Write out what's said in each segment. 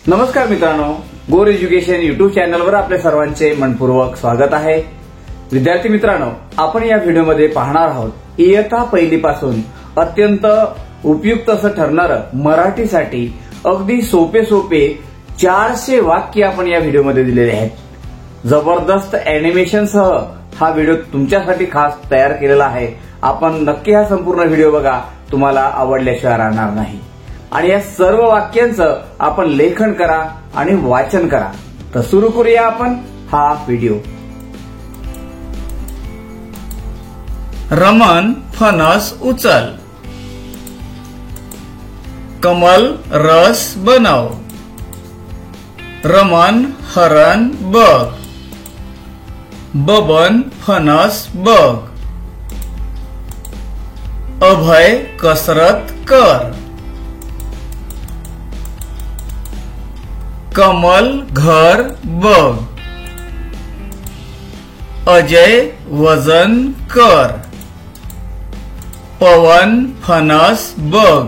नमस्कार मित्रांनो, गोर एज्युकेशन युट्यूब चॅनलवर आपले सर्वांचे मनपूर्वक स्वागत आहे। विद्यार्थी मित्रांनो, आपण या व्हिडिओमध्ये पाहणार आहोत इयत्ता पहिलीपासून अत्यंत उपयुक्त असं ठरणारं मराठीसाठी अगदी सोपे 400 वाक्य आपण या व्हिडिओमध्ये दिलेले आहेत। जबरदस्त अॅनिमेशनसह हा व्हिडिओ तुमच्यासाठी खास तयार केलेला आहे। आपण नक्की हा संपूर्ण व्हिडिओ बघा, तुम्हाला आवडल्याशिवाय राहणार नाही। आणि या सर्व वाक्यांचं आपण लेखन करा आणि वाचन करा। तर सुरू करूया आपण हा व्हिडिओ। रमन फणस उचल, कमल रस बनव, रमन हरण बघ, बबन फणस बघ, अभय कसरत कर, कमल घर बघ, अजय वजन कर, पवन फणस बघ,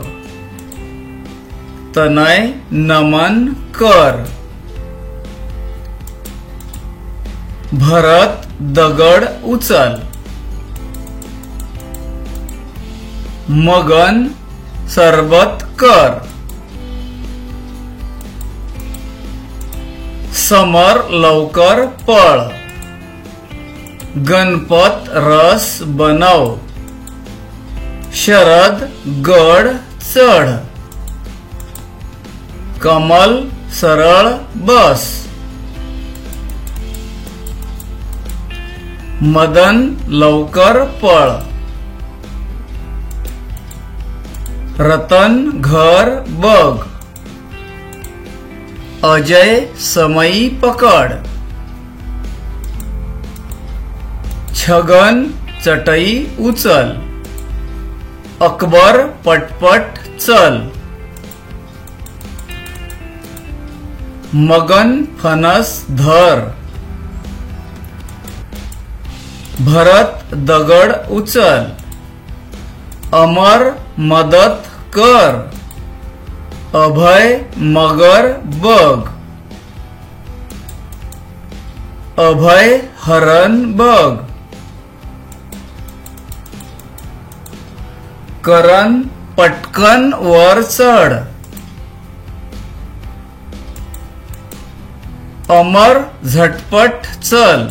तनय नमन कर, भरत दगड उचल, मगन सरबत कर, समर लवकर पळ, गणपत रस बनव, शरद गड चढ, कमल सरळ बस, मदन लवकर पळ, रतन घर बघ, अजय समई पकड, छगन चटई उचल, अकबर पटपट चल, मगन फणस धर, भरत दगड उचल, अमर मदत कर, अभय मगर बघ, अभय हरण बघ, करण पटकन वर चढ, अमर झटपट चल,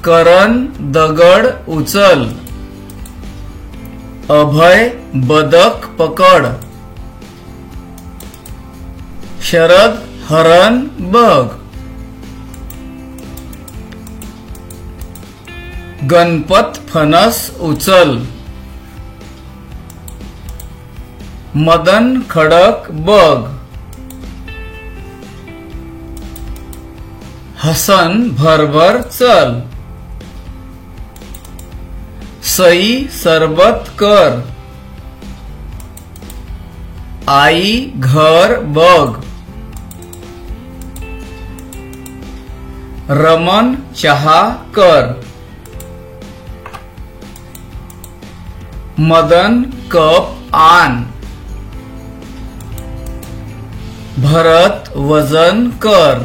करण दगड उचल, अभय बदक पकड, शरद हरण बघ, गणपत फणस उचल, मदन खडक बघ, हसन भरभर चल, सई सरबत कर, आई घर बघ, रमन चहा कर, मदन कप आण, भरत वजन कर,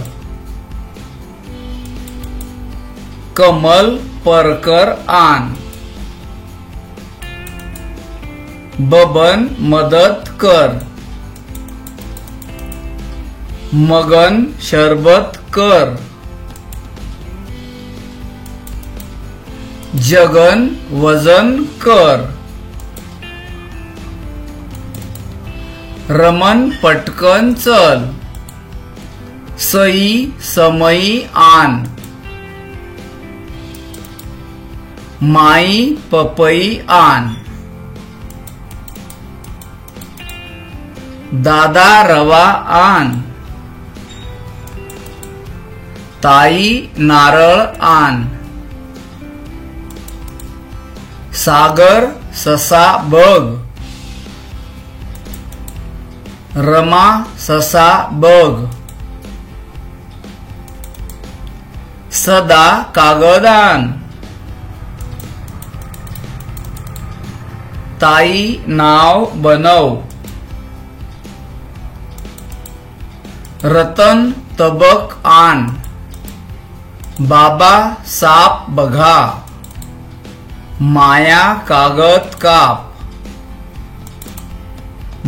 कमल परकर आण, बबन मदत कर, मगन शरबत कर, जगन वजन कर, रमन पटकन चल, सई समई आण, माई पपई आण, दादा रवा आण, ताई नारळ आण, सागर ससा बघ, रमा ससा बघ, सदा कागद आण, ताई नाव बनव, रतन तबक आण, बाबा साप बघा, माया कागद काप,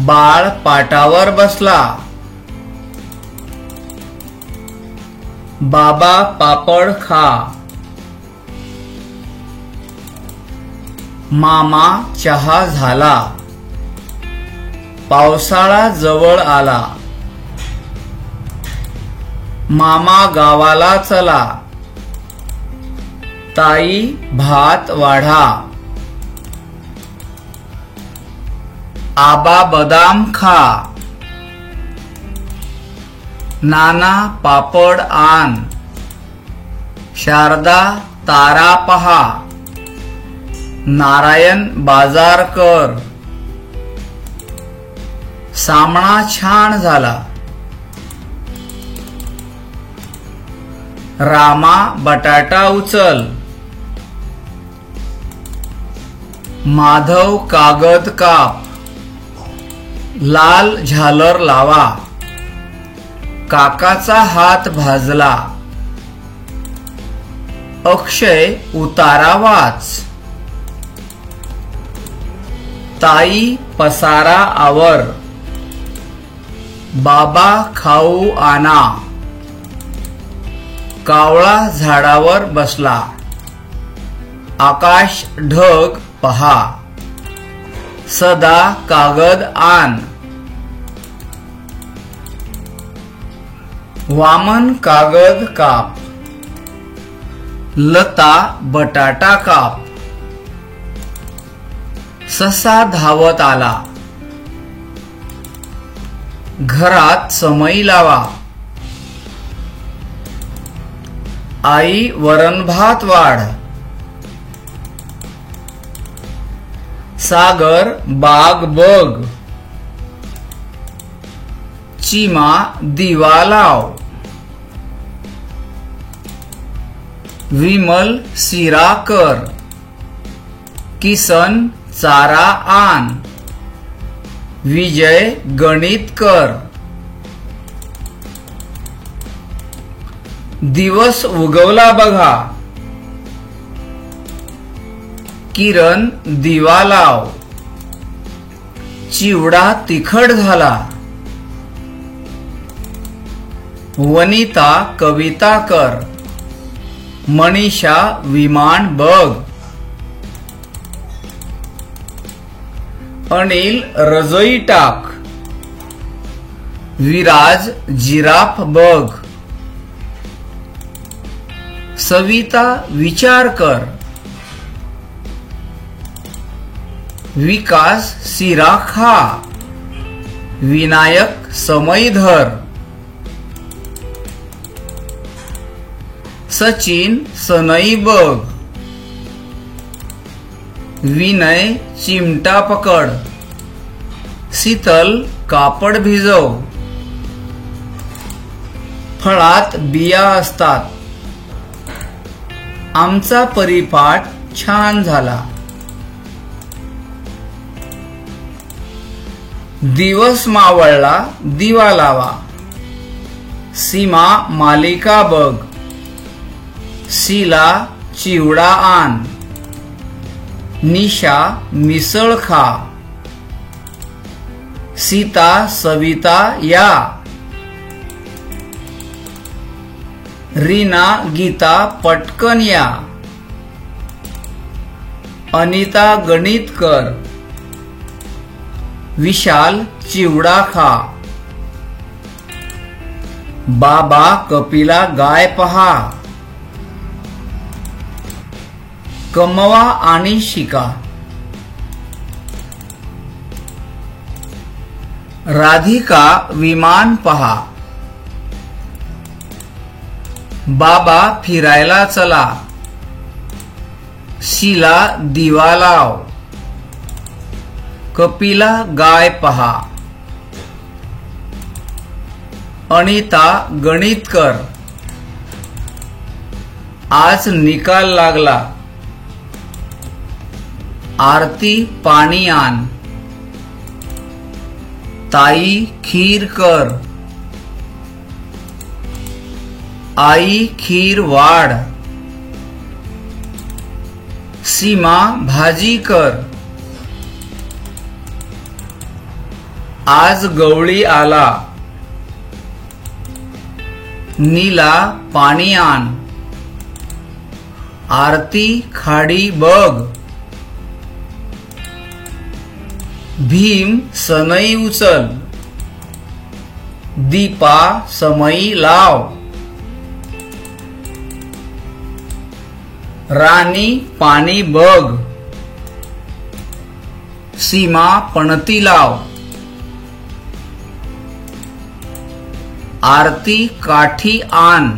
बाळ पाटावर बसला, बाबा पापड खा, मामा चहा झाला, पावसाळा जवळ आला, मामा गावाला चला, ताई भात वाढा, आबा बदाम खा, नाना पापड आण, शारदा तारा पहा, नारायण बाजार कर, सामणा छान झाला, रामा बटाटा उचल, माधव कागद काप, लाल झालर लावा, काकाचा हात भाजला, अक्षय उतारा वाच, ताई पसारा आवर, बाबा खाऊ आणा, कावळा झाडावर बसला, आकाश ढग पहा, सदा कागद आण, वामन कागद काप, लता बटाटा काप, ससा धावत आला, घरात समई लावा, आई वरण भात वाढ, सागर बाग बग, चिमा दिवा लाव, विमल शिरा कर, किसन चारा आण, विजय गणित कर, दिवस उगवला बघा, किरण दिवा लाव, चिवडा तिखट झाला, वनिता कविता कर, मनीषा विमान बघ, अनिल रजोई टाक, विराज जिराफ बघ, सविता विचार कर, विकास शिरा खा, विनायक समई धर, सचिन सनई बघ, विनय चिमटा पकड, शीतल कापड भिजव, फळात बिया असतात, आमचा परिपाठ छान झाला, दिवस मावळला दिवा लावा, सीमा मालिका बघ, शीला चिवडा आण, निशा मिसळ खा, सीता सविता या, रीना गीता पटकन या, अनिता गणित कर, विशाल चिवडा खा, बाबा कपिला गाय पहा, कमवा आणि शिका, राधिका विमान पहा, बाबा फिरायला चला, शीला दिवा लाव, कपिला गाय पहा, अनिता गणित कर, आज निकाल लागला, आरती पाणी आण, ताई खीर कर, आई खीर वाढ. सीमा भाजी कर. आज गवळी आला. नीला पाणी आण. आरती खाडी बघ. भीम सनई उचल. दीपा समई लाव. राणी पाणी बघ. सीमा पणती लाव. आरती काठी आण.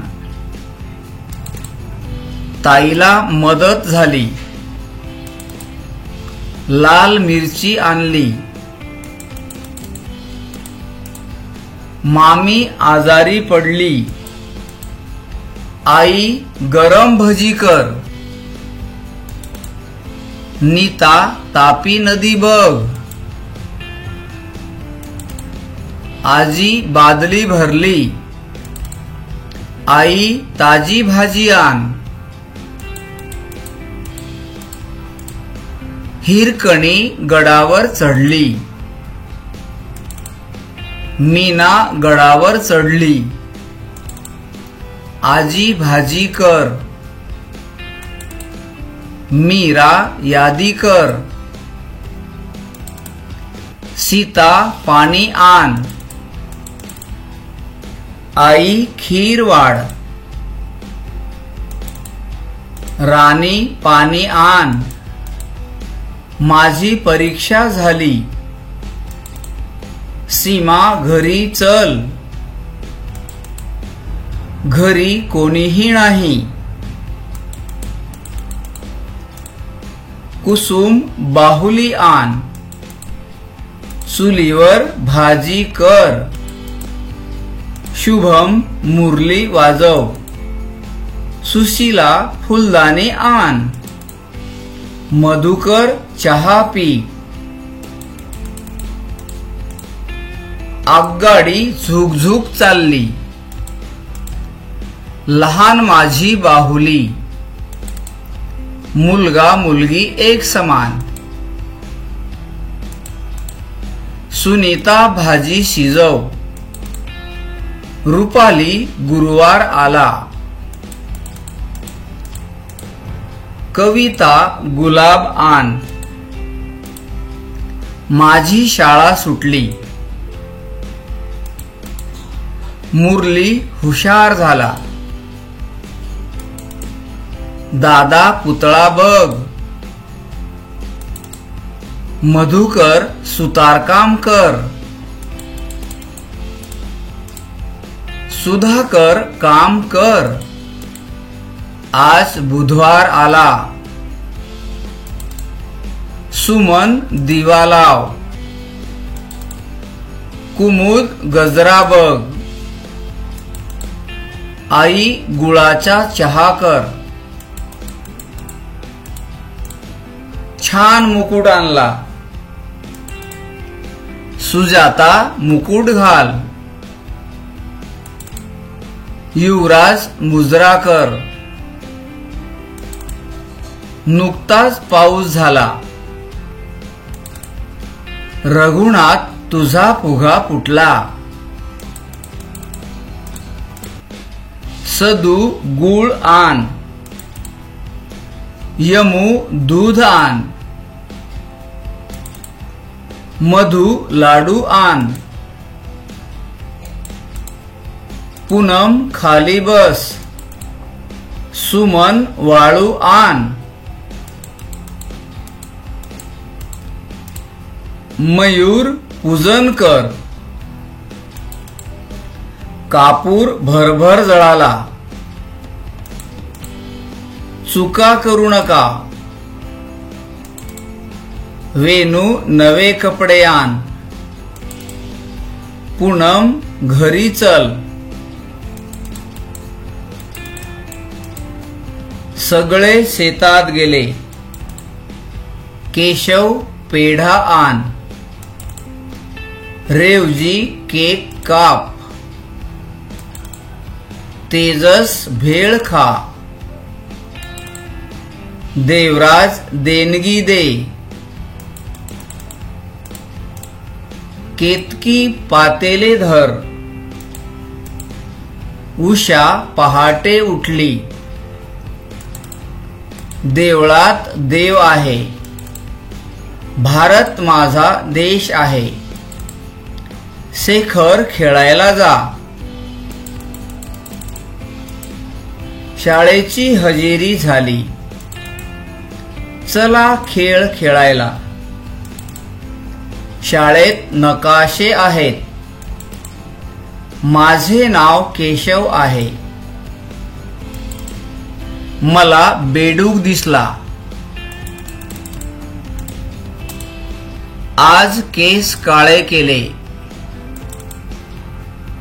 ताईला मदत झाली. लाल मिरची आणली. मामी आजारी पडली. आई गरम भजी कर. नीता तापी नदी बघ. आजी बादली भरली. आई ताजी भाजी आण. हिरकणी गडावर चढली. मीना गडावर चढली. आजी भाजी कर. मीरा यादी कर. सीता पाणी आण. आई खीर वाढ. राणी पाणी आण. माझी परीक्षा झाली. सीमा घरी चल. घरी कोणीही नाही. कुसुम बाहुली आण. चुलीवर भाजी कर. शुभम मुरली वाजव. सुशीला फुलदाणी आण. मधुकर चहा पी. आगगाडी झुकझुक चालली. लहान माझी बाहुली. मुलगा मुलगी एक समान. सुनीता भाजी शिजव. रुपाली गुरुवार आला. कविता गुलाब आण. माझी शाळा सुटली. मुरली हुशार झाला. दादा पुतळा बघ. मधुकर सुतारकाम कर. सुधाकर काम कर. आज बुधवार आला. सुमन दिवा लाव. कुमुद गजरा बघ. आई गुळाचा चहा कर. छान मुकुट आणला. सुजाता मुकुट घाल. युवराज मुजरा कर. नुकताच पाऊस झाला. रघुनाथ तुझा फुगा फुटला. सदू गुळ आण. यमू दूध आण. मधु लाडू आण. पूनम खाली बस. सुमन वाळू आण. मयूर पूजन कर. कापूर भरभर जळाला. चुका करू नका. वेणू नवे कपडे आण. पूनम घरी चल. सगळे शेतात गेले. केशव पेढा आण. रेवजी केक काप. तेजस भेळ खा. देवराज देणगी दे. केतकी पातेले धर. उषा पहाटे उठली. देवळात देव आहे. भारत माझा देश आहे. शेखर खेळायला जा. शाळेची हजेरी झाली. चला खेळ खेळायला. शाळेत नकाशे आहेत. माझे नाव केशव आहे. मला बेडूक दिसला. आज केस काळे केले.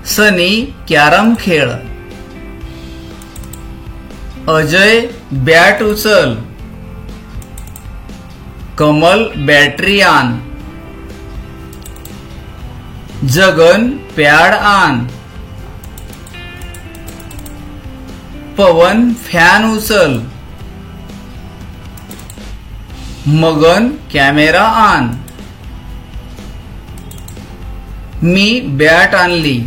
सनी कॅरम खेळ. अजय बॅट उचल. कमल बॅटरी आण. जगन पॅड आण. पवन फॅन उचल. मगन कॅमेरा आण. मी बॅट आणली.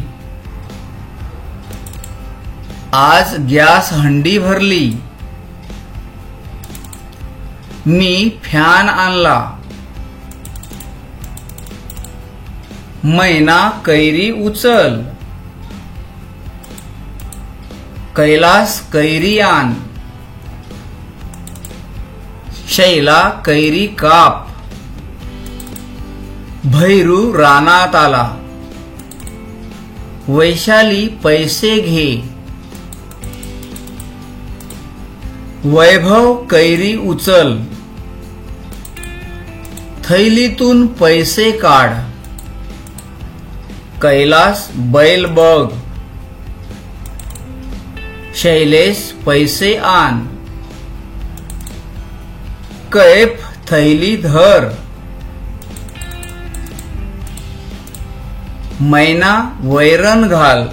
आज गॅस हंडी भरली. मी फॅन आणला. मैना कैरी उचल. कैलास कैरी आण. शैला कैरी काप. भैरू रानात आला. वैशाली पैसे घे. वैभव कैरी उचल. थैलीतून पैसे काढ. कैलास बैल बघ. शैलेश पैसे आण. कैफ थैली धर. मैना वैरण घाल.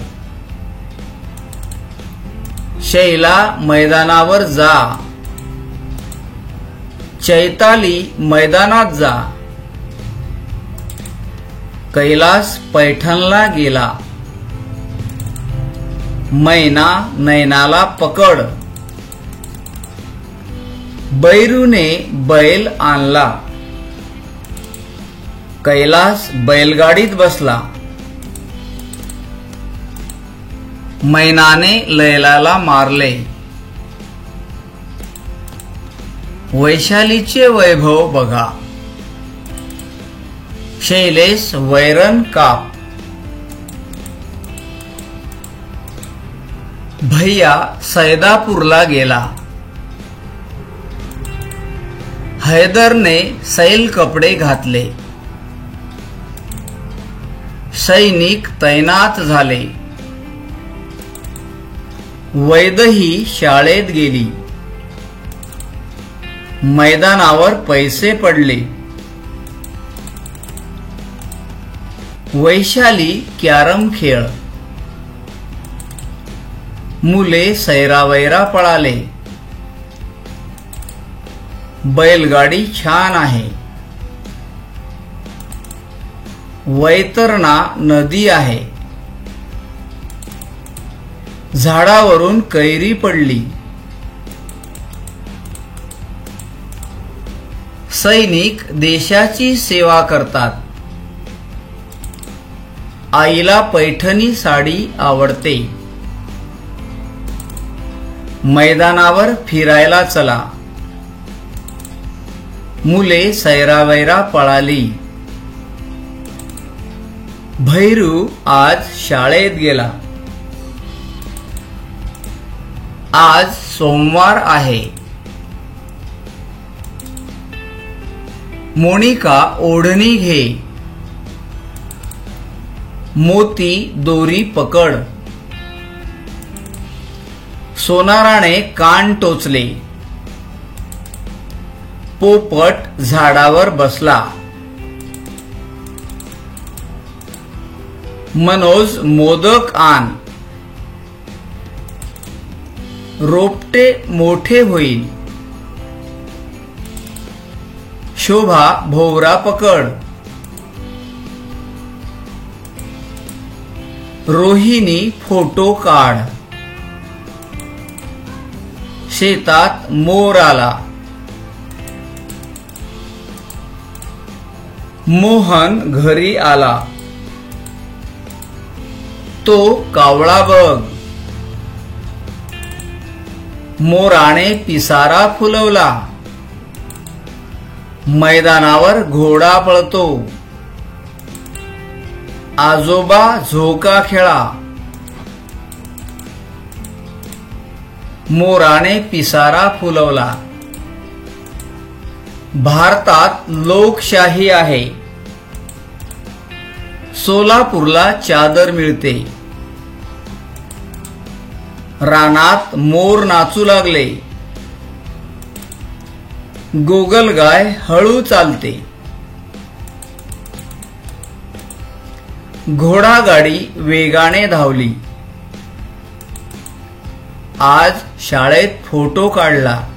शैला मैदानावर जा. चैताली मैदानात जा. कैलास पैठणला गेला. मैना नैनाला पकड. बैरूने बैल आणला. कैलास बैलगाडीत बसला. मैनाने लैलाला मारले. वैशालीचे वैभव बघा. शैलेश वैरण काप. भैया सैदापूरला गेला. हैदरने सैल कपडे घातले. सैनिक तैनात झाले. वैदही शाळेत गेली. मैदानावर पैसे पडले. वैशाली कॅरम खेळ. मुले सैरावैरा पळाले. बैलगाडी छान आहे. वैतरणा नदी आहे. झाडावरून कैरी पडली. सैनिक देशाची सेवा करतात. आईला पैठणी साडी आवडते. मैदानावर फिरायला चला. मुले सैरावैरा पळाली. भैरू आज शाळेत गेला. आज सोमवार आहे. मोनिका ओढणी घे. मोती दोरी पकड. सोनाराने कान टोचले. पोपट झाडावर बसला. मनोज मोदक आण. रोपटे मोठे होईल. शोभा भोवरा पकड. रोहिणी फोटो काढ. शेतात मोर आला. मोहन घरी आला. तो कावळा बघ. मोराने पिसारा फुलवला. मैदानावर घोडा पळतो. आजोबा झोका खेळा. मोराने पिसारा फुलवला. भारतात लोकशाही आहे. सोलापूरला चादर मिळते. रानात मोर नाचू लागले. गोगलगाय हळू चालते. घोडागाडी वेगाने धावली. आज शाळेत फोटो काढला.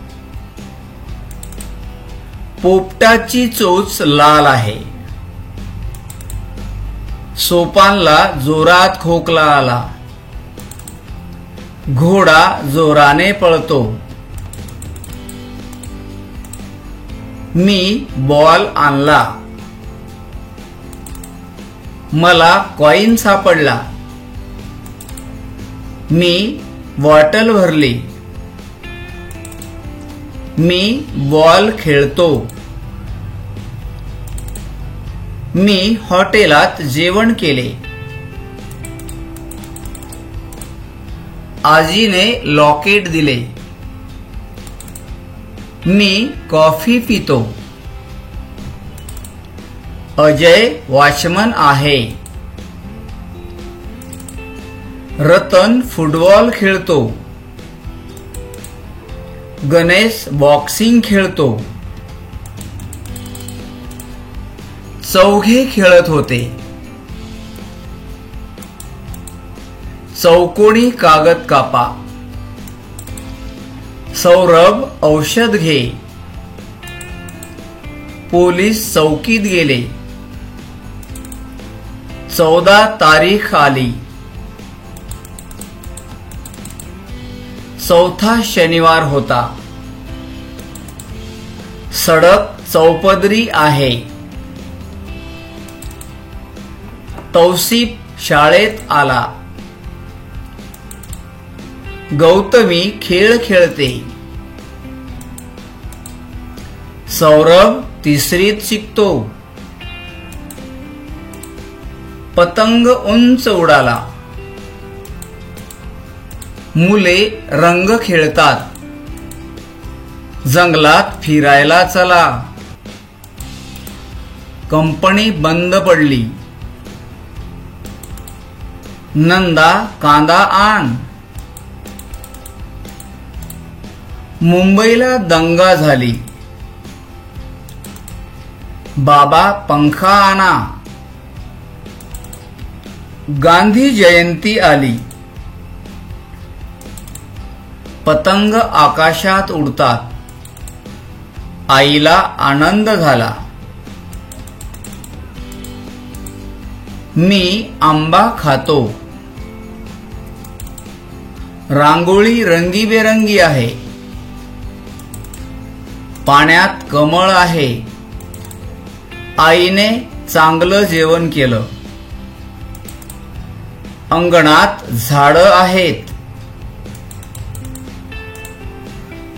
पोपटाची चोच लाल आहे. सोपानला जोरात खोकला आला. घोडा जोराने पळतो. मी बॉल आणला. मला कॉइन सापडला. मी बॉटल भरली. मी बॉल खेळतो. मी हॉटेलात जेवण केले. आजीने लॉकेट दिले. मी कॉफी पितो. अजय वॉचमन आहे. रतन फुटबॉल खेळतो. गणेश बॉक्सिंग खेळतो. चौघे खेळत होते. चौकोनी कागद कापा. सौरभ औषध घे. पोलीस चौकीत गेले. 14 तारीख आली. चौथा शनिवार होता. सडक चौपदरी आहे. तौसिफ शाळेत आला. गौतमी खेळ खेळते. सौरभ तिसरीत शिकतो. पतंग उंच उडाला. मुले रंग खेळतात. जंगलात फिरायला चला. कंपनी बंद पडली. नंदा कांदा आण. मुंबईला दंगा झाली. बाबा पंखा आणा. गांधी जयंती आली. पतंग आकाशात उडतात. आईला आनंद झाला. मी आंबा खातो. रांगोळी रंगीबेरंगी आहे. पाण्यात कमळ आहे. आईने चांगलं जेवण केलं. अंगणात झाडं आहेत.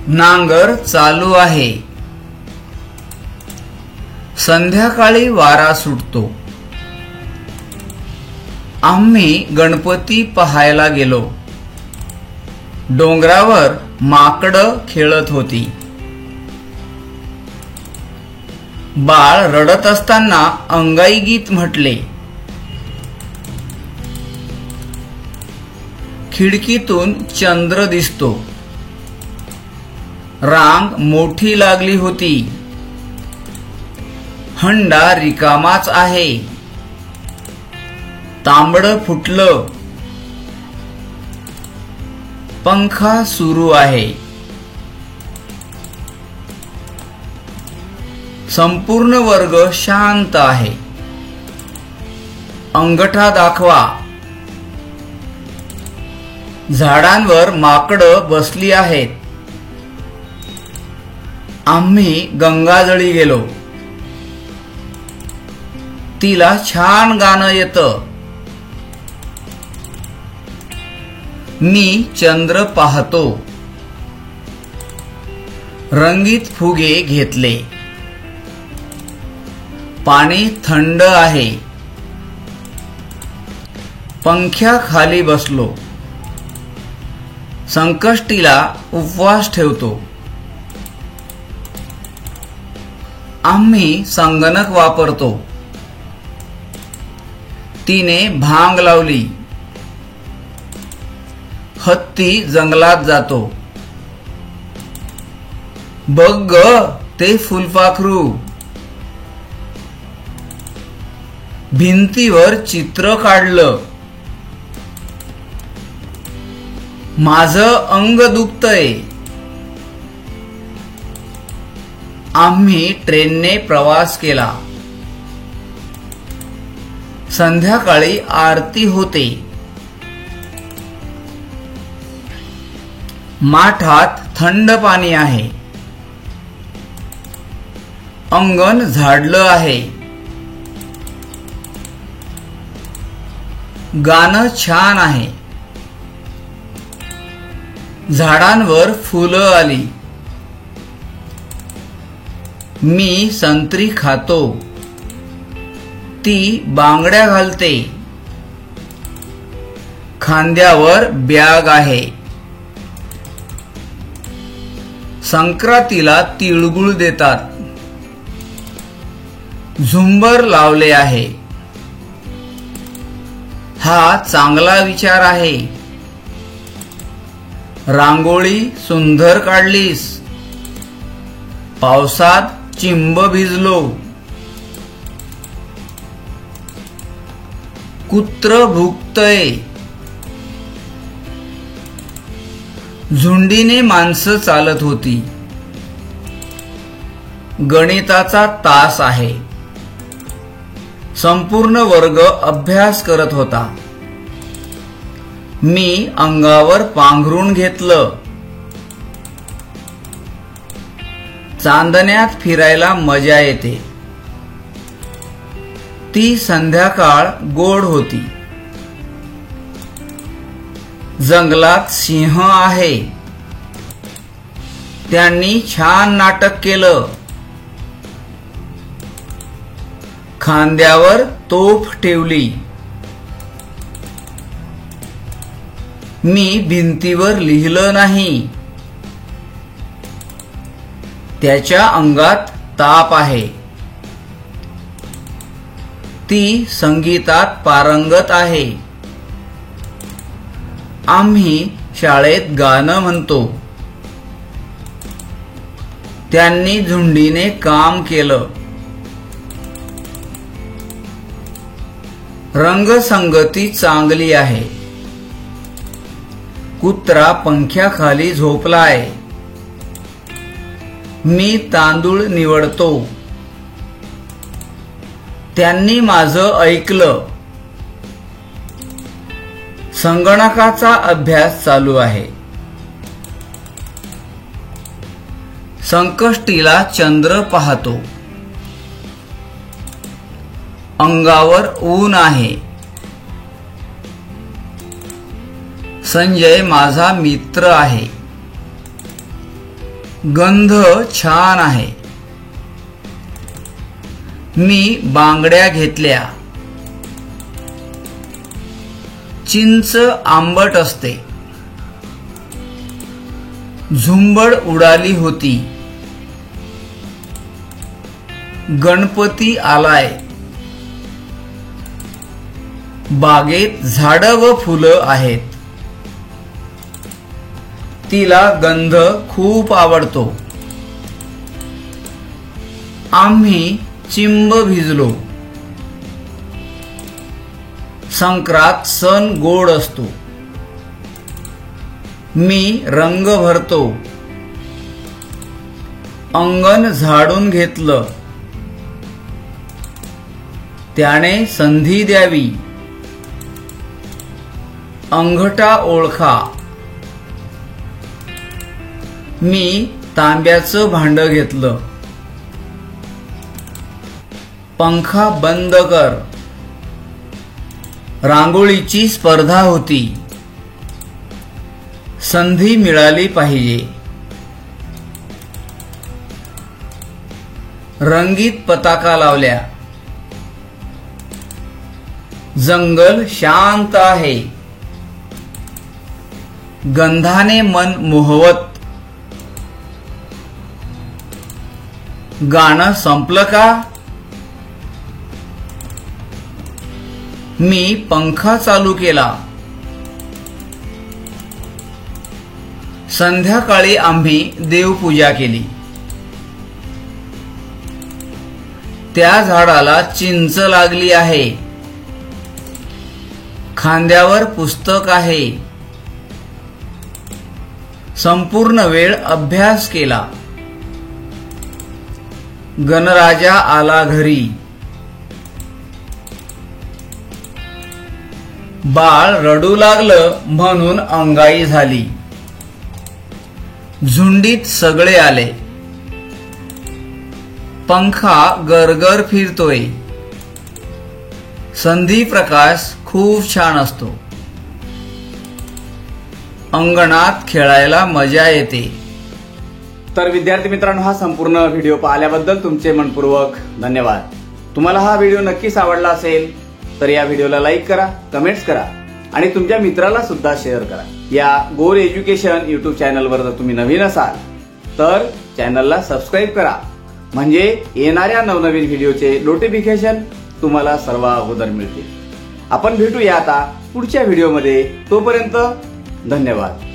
नांगर चालू आहे. संध्याकाळी वारा सुटतो. आम्ही गणपती पाहायला गेलो. डोंगरावर माकडं खेळत होती. बाळ रडत असताना अंगाई गीत म्हटले. खिडकीतून चंद्र दिसतो. रांग मोठी लागली होती. हंडा रिकामाच आहे. तांबडं फुटलं. पंखा सुरू आहे. संपूर्ण वर्ग शांत आहे. अंगठा दाखवा. झाडांवर माकडं बसली आहेत. आम्ही गंगाजळी गेलो. तिला छान गाणं येतं. मी चंद्र पाहतो. रंगीत फुगे घेतले. पाणी थंड आहे. पंख्याखाली बसलो. संकष्टीला उपवास ठेवतो. आम्ही संगणक वापरतो. तिने भांग लावली. हत्ती जंगलात जातो. बघ ग ते फुलपाखरू. भिंतीवर चित्र काढलं. माझं अंग दुखतंय. आम्ही ट्रेनने प्रवास केला. संध्याकाळी आरती होते. माठात थंड पाणी आहे. अंगण झाडलं आहे. गाणं छान आहे. झाडांवर फुलं आली. मी संत्री खातो. ती बांगड्या घालते. खांद्यावर बॅग आहे. संक्रांतीला तिळगुळ देतात. झुंबर लावले आहे. हा चांगला विचार आहे. रांगोळी सुंदर काढलीस. पावसात चिंब भिजलो. कुत्र भुकतय. झुंडीने माणसं चालत होती. गणिताचा तास आहे. संपूर्ण वर्ग अभ्यास करत होता. मी अंगावर पांघरून घेतलं. चांदण्यात फिरायला मजा येते. ती संध्याकाळ गोड होती. जंगलात सिंह आहे. त्यांनी छान नाटक केलं. खांद्यावर तोफ ठेवली. मी भिंतीवर लिहिलं नाही. त्याच्या अंगात ताप आहे. ती संगीतात पारंगत आहे. आम्ही शाळेत गाणं म्हणतो. त्यांनी झुंडीने काम केलं. रंगसंगती चांगली आहे. कुत्रा पंख्याखाली झोपलाय. मी तांदूळ निवडतो. त्यांनी माझं ऐकलं. संगणकाचा अभ्यास चालू आहे. संकष्टीला चंद्र पाहतो. अंगावर ऊन आहे. संजय माझा मित्र आहे. गंध छान आहे. मी बांगड्या घेतल्या. चिंच आंबट असते. झुंबड उडाली होती. गणपती आलाय. बागेत झाडं व फुलं आहेत. तिला गंध खूप आवडतो. आम्ही चिंब भिजलो. संक्रांत सण गोड असतो. मी रंग भरतो. अंगण झाडून घेतलं. त्याने संधी द्यावी. अंगठा ओळखा. मी तांब्याचं भांड घेतलं. पंखा बंद कर. रांगोळीची स्पर्धा होती. संधी मिळाली पाहिजे. रंगीत पताका लावल्या. जंगल शांत आहे. गंधाने मन मोहवत. गाणं संपलं का? मी पंखा चालू केला. संध्याकाळी आम्ही देवपूजा केली. त्या झाडाला चिंच लागली आहे. खांद्यावर पुस्तक आहे. संपूर्ण वेळ अभ्यास केला. गणराजा आला घरी. बाळ रडू लागलं म्हणून अंगाई झाली. झुंडीत सगळे आले. पंखा गरगर फिरतोय. संधी प्रकाश खूप छान असतो. अंगणात खेळायला मजा येते. तर विद्यार्थी मित्रांनो, हा संपूर्ण व्हिडिओ पाहिल्याबद्दल तुमचे मनपूर्वक धन्यवाद. तुम्हाला हा व्हिडिओ नक्कीच आवडला असेल तर या व्हिडिओला लाईक करा, कमेंट्स करा आणि तुमच्या मित्राला सुद्धा शेअर करा. या गोर एज्युकेशन युट्यूब चॅनलवर जर तुम्ही नवीन असाल तर चॅनलला सबस्क्राईब करा, म्हणजे येणाऱ्या नवनवीन व्हिडिओचे नोटिफिकेशन तुम्हाला सर्व अगोदर मिळतील. आपण भेटूया आता पुढच्या व्हिडिओमध्ये. तोपर्यंत धन्यवाद.